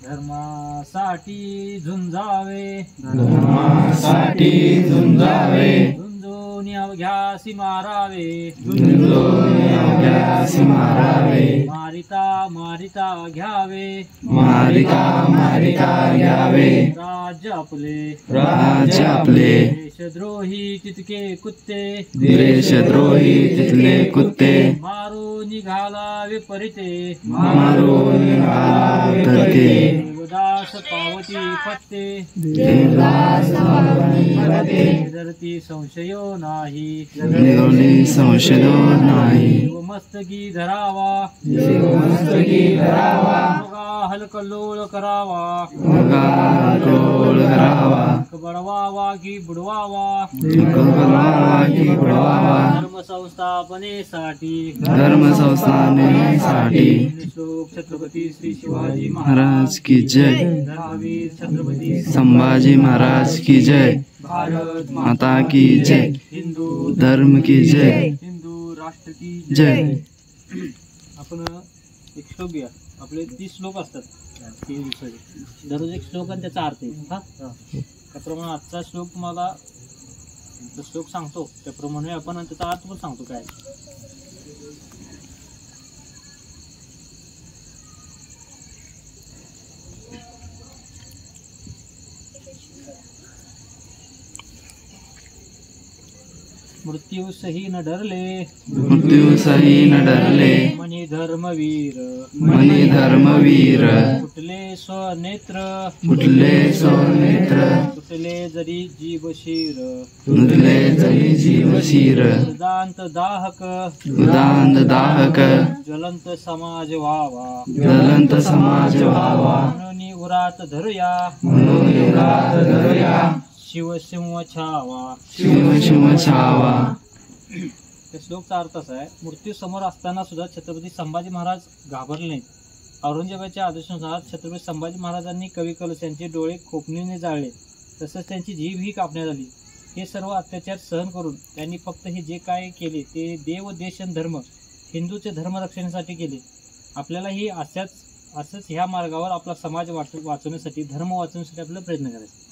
धर्मासाठी झुंजावे, धर्मासाठी झुंजावे, झुंजून अवघ्यासी मारावे, झुंजून अवघ्यासी मारावे, मारिता मारिता घ्यावे, मारिता मारिता घ्यावे, राज्य आपले, राज्य आपले, देशद्रोही तितके कुत्ते, देशद्रोही तिथले कुत्ते, मारू निघाला विपरीते, मारून निघाला विपरीते, देवदास पावती फत्ते, देवदास पावती फत्ते, धरती संशयो नाही, निर्गुणी संशयो नाही, मस्तकी धरावा, मस्तकी धरावा, मगा हलकल्लोळ करावा, मगा रोळ करावा, बडवावा की बुडवावा, करावा की बुडवावा, धर्म संस्थापनेसाठी, धर्म संस्थापनेसाठी, श्लोक छत्रपती श्री शिवाजी महाराज की जय, धर्मवीर छत्रपती संभाजी महाराज की जय, भारत माता की जय, हिंदू धर्म की जय, हिंदू राष्ट्र की जय. आपण एक श्लोक घ्या. आपले 30 श्लोक असतात 30 दिवसाचे, दररोज एक श्लोक आणि त्याचा अर्थ आहे. हा त्याप्रमाणे आजचा श्लोक तुम्हाला श्लोक सांगतो त्याप्रमाणे आपण आणि त्याचा अर्थ पण सांगतो काय. मृत्यू सही न डरले, मृत्यू सही न डरले, मनी धर्मवीर, मनी धर्मवीर, फुटले स्वनेत्र, फुटले सोनेत्र, तुटले जरी जीवशीर, तुटले जरी जीवशीर, उदांत दाहक, उदांत दाहक, ज्वलंत समाज व्हावा, ज्वलंत समाज व्हावा, म्हणून उरात धरूया, म्हणून उरात धरूया, शिवसिंह छावा. शिव शिव छावा. त्या श्लोकचा अर्थ असा आहे, मृत्यू समोर असताना सुद्धा छत्रपती संभाजी महाराज घाबरले नाहीत. औरंगजेबाच्या आदेशानुसार छत्रपती संभाजी महाराजांनी कवी कलश यांचे डोळे खोपणीने जाळले, तसंच त्यांची जीभ ही कापण्यात आली. हे सर्व अत्याचार सहन करून त्यांनी फक्त हे जे काय केले ते देव देश आणि धर्म हिंदूचे धर्मरक्षणासाठी केले. आपल्यालाही असंच ह्या मार्गावर आपला समाज वाचवण्यासाठी, धर्म वाचवण्यासाठी आपल्याला प्रयत्न करायचा.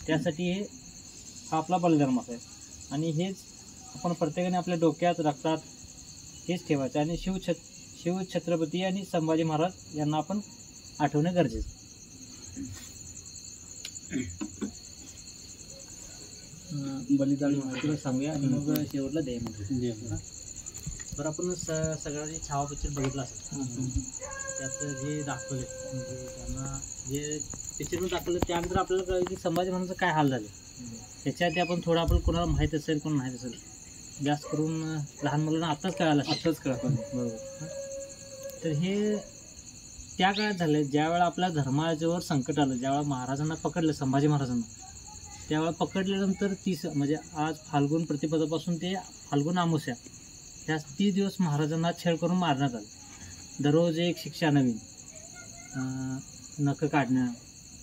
त्यासाठी हा आपला बलिधर्म आहे आणि हेच आपण प्रत्येकाने आपल्या डोक्यात रक्तात हेच ठेवायचं. आणि शिव छत्रपती आणि संभाजी महाराज यांना आपण आठवणे गरजेचं. बलिदान तुला सांगूया आणि मग शेवटला द्याय. बरं आपण सगळ्यांनी छावा पिक्चर बघितला असेल, त्यात जे दाखवले म्हणजे त्यांना जे पिक्चरमध्ये दाखवलं त्यानंतर आपल्याला कळलं की संभाजी महाराजांचं काय हाल झाले. त्याच्यात आपण थोडं आपल्याला कोणाला माहीत असेल कोण माहीत असेल, जास्त करून लहान मुलांना आत्ताच कळालं बरोबर. तर हे त्या काळात झालं ज्यावेळेला आपल्या धर्माच्यावर संकट आलं, ज्यावेळेला महाराजांना पकडलं, संभाजी महाराजांना त्यावेळेला पकडल्यानंतर 30 म्हणजे आज फाल्गुन प्रतिपदापासून ते फाल्गुन अमावस्या त्या 30 दिवस महाराजांना छळ करून मारण्यात आलं. दररोज एक शिक्षा नवीन, नखं काढणं,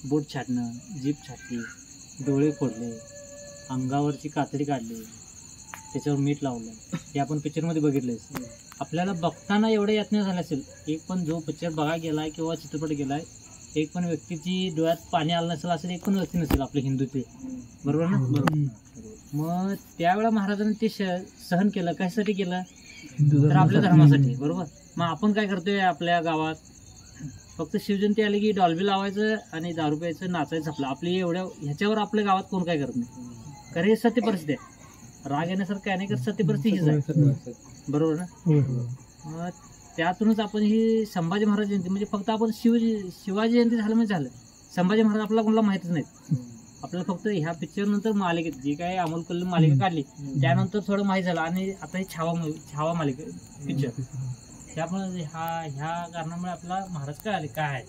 बोट छाटणं, जीभ छाटली, डोळे फोडले, अंगावरची कातडी काढली, त्याच्यावर मीठ लावलं. हे आपण पिक्चरमध्ये बघितलं. आपल्याला बघताना एवढे यातना झाले असेल, एक पण जो पिक्चर बघा गेलाय किंवा चित्रपट गेलाय एक पण व्यक्तीची डोळ्यात पाणी आलं नसेल असेल, एक पण व्यक्ती नसेल आपले हिंदूचे, बरोबर ना. बरोबर. मग त्यावेळेला महाराजांनी ते सहन केलं, कशासाठी केलं तर आपल्या धर्मासाठी, बरोबर. मग आपण काय करतोय आपल्या गावात, फक्त शिवजयंती आली की डॉल्बी लावायचं आणि दारू प्यायचं, नाचायचं आपलं. आपली एवढ्या ह्याच्यावर आपल्या गावात कोण काय करत नाही, कारण हे सत्य परिस्थिती आहे. राग येण्यासारखं काय नाही, तर सत्य परिस्थिती हीच आहे, बरोबर ना. मग त्यातूनच आपण ही संभाजी महाराज जयंती म्हणजे फक्त आपण शिवाजी जयंती झालं म्हणजे झालं. संभाजी महाराज आपल्याला कोणाला माहितच नाहीत. आपल्याला फक्त ह्या पिक्चर नंतर मालिकेत जी काय अमोल कल्लू मालिका काढली त्यानंतर थोडं माहीत झालं. आणि आता हे छावा मालिका पिक्चर त्यामुळे ह्या कारणामुळे आपला महाराज काय आले काय आहे.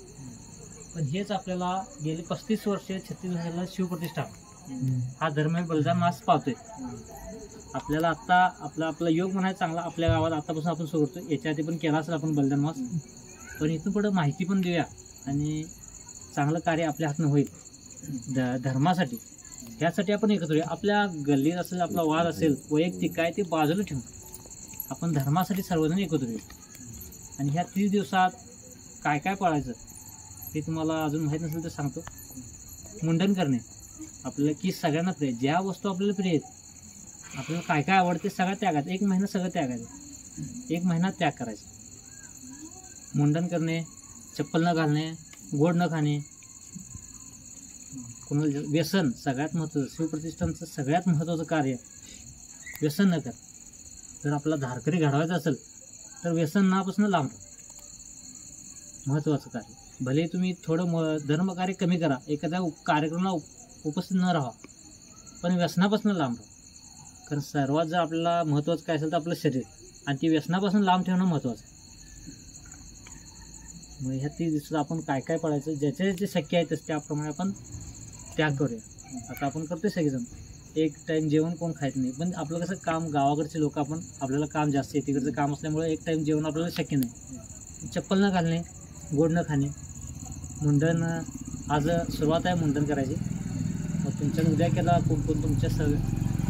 पण हेच आपल्याला गेले 35 वर्ष 36 वर्षाला शिवप्रतिष्ठा हा धर्म बलिदान मास पावतोय. आपल्याला आता आपला योग म्हणायचा चांगला आपल्या गावात आतापासून आपण सुरू करतो. याच्या आधी पण केला असेल आपण बलिदान मास, पण इथून पुढे माहिती पण देऊया आणि चांगलं कार्य आपल्या हातनं होईल धर्मासाठी. त्यासाठी आपण एकत्र येऊया. आपल्या गल्लीत असेल, आपला वाद असेल वैयक्तिक काय ते बाजूला ठेवून आपण धर्मासाठी सर्वजण एकत्र येऊ. आणि ह्या 30 दिवसात काय काय पाळायचं हे तुम्हाला अजून माहीत नसेल तर सांगतो. मुंडन करणे आपल्याला की सगळ्यांना प्रिय, ज्या वस्तू आपल्याला प्रिय आहेत, आपल्याला काय काय आवडते सगळं त्यागायचं. 1 महिना सगळं त्यागायचं, 1 महिना त्याग करायचा. मुंडन करणे, चप्पल न घालणे, गोड न खाणे, कोणाला व्यसन सगळ्यात महत्त्वाचं, शिवप्रतिष्ठानचं सगळ्यात महत्त्वाचं कार्य व्यसन न कर. जर आपला धारकरी घडवायचा असेल तर व्यसन नापासून लांब राहा, महत्त्वाचं कार्य. भले तुम्ही थोडं धर्मकार्य कमी करा, एखाद्या कार्यक्रमाला उपस्थित न राहा, पण व्यसनापासून लांब राहा. कारण सर्वात जर आपल्याला महत्त्वाचं काय असेल तर आपलं शरीर, आणि ती व्यसनापासून लांब ठेवणं महत्त्वाचं आहे. मग ह्या 30 दिवसात आपण काय काय पाळायचं, ज्याचे जे शक्य आहे त्याप्रमाणे आपण त्याग करूया. आता आपण करतोय सगळेजण, 1 टाईम जेवण कोण खायचं नाही, पण आपलं कसं काम, गावाकडचे लोक आपण, आपल्याला काम जास्त आहे, तिकडचं काम असल्यामुळे 1 टाईम जेवण आपल्याला शक्य नाही. चप्पल न घालणे, गोड न खाणे. मुंडन आज सुरुवात आहे मुंडन करायची. मग तुमच्या उद्या केला, कोण कोण तुमच्या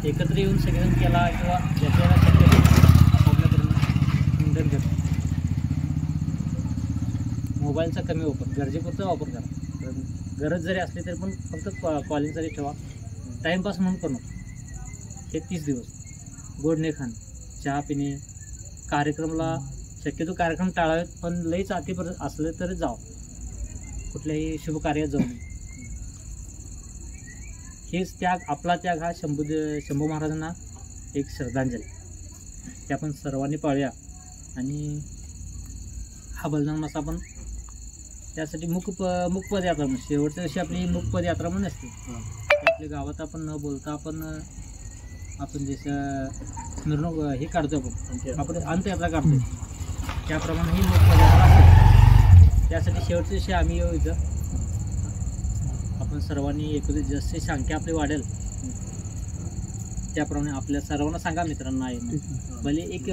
एकत्र येऊन सगळेजण केला, किंवा ज्याच्या शक्य आपल्याकडून मुंडन करतो. मोबाईलचा कमी वापर, गरजेपुरता वापर करा. गरज जरी असली तरी पण फक्त कॉलिंगसाठी ठेवा, टाईमपास म्हणून करू नका. हे 30 दिवस गोड नाही खाणे, चहा पिणे, कार्यक्रमाला शक्यतो कार्यक्रम टाळावेत, पण लईच अति असले तर जावं, कुठल्याही शुभ कार्यात जाऊ नये. हेच त्याग, आपला त्याग हा शंभू महाराजांना एक श्रद्धांजली, ते आपण सर्वांनी पाळूया. आणि हा बलिदान मासा आपण त्यासाठी मुकपद यात्रा म्हणून, शेवटच्या दिवशी आपली मुकपद यात्रा म्हणून असते. आपल्या गावात आपण न बोलता आपण जसं मिरवणूक हे काढतो, आपण अंत्ययात्रा काढतो, त्याप्रमाणे ही मुकपद यात्रा असते. त्यासाठी शेवटच्या दिवशी आम्ही येऊ इथं, आपण सर्वांनी एकूण जशी संख्या आपली वाढेल त्याप्रमाणे आपल्या सर्वांना सांगा, मित्रांना आहे भले एक